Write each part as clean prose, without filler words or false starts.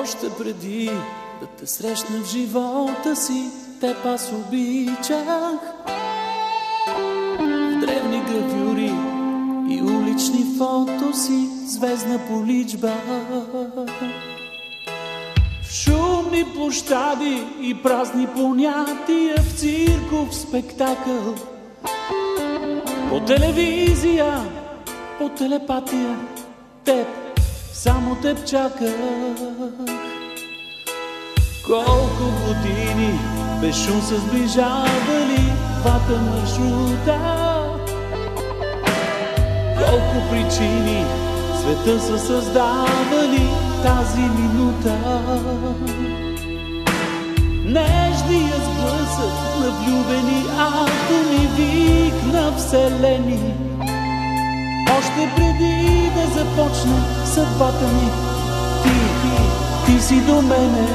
Още преди да те срещна в живота си, теб аз обичах. В древни гравюри и улични фотоси, звездна поличба. В шумни площади и празни понятия, в цирков спектакъл. По телевизия, по телепатия, теб, само теб чаках. Колко години без шум са сближавали двата маршрута. Колко причини света са създавали тази минута. Нежния сблъсък на влюбени атоми, вик на вселени. Още преди да започне съдбата ми, ти си до мене.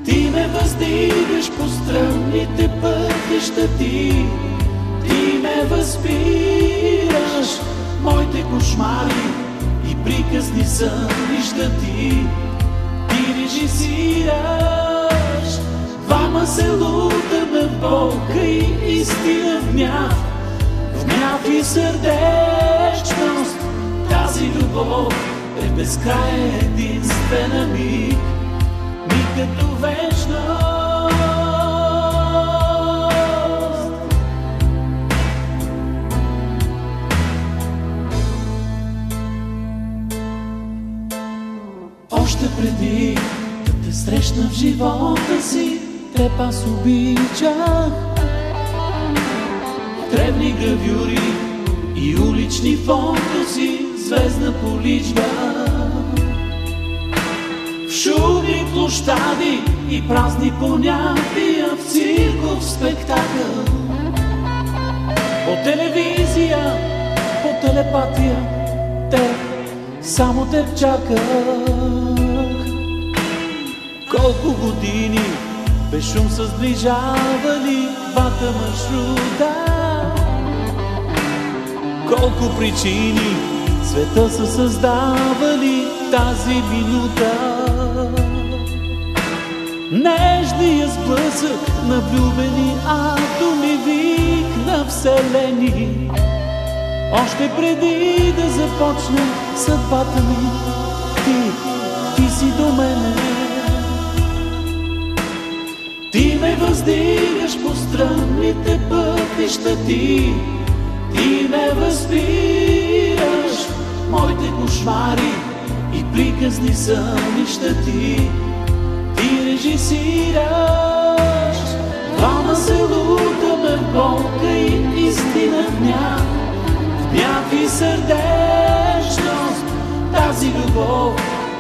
Ти ме въздигаш по стръмните пътища, ти ме възпираш. Моите кошмари и приказни сънища, ти режисираш. Двама се лутаме в болка и истина, в гняв и сърдечност. Тази любов е безкрайен, единствена миг като вечност. Още преди да те срещна в живота си, теб аз обичах. Древни гравюри и улични фотоси, звездна поличба. В шумни площади и празни понятия, в цирков спектакъл. По телевизия, по телепатия, теб, само теб чаках. Колко години без шум са сближавали двата маршрута. Колко причини света са създавали тази минута. Нежния сблъсък на влюбени атоми, вик на вселени. Още преди да започне съдбата ми, ти си до мене. Ти ме въздигаш по стръмните пътища, ти ме възпираш. Моите кошмари и приказни сънища, ти режисираш. Двама се лутаме в болка и истина, в гняв и сърдечност. Тази любов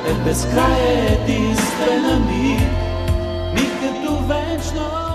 е безкрайен, единствена миг като вечност.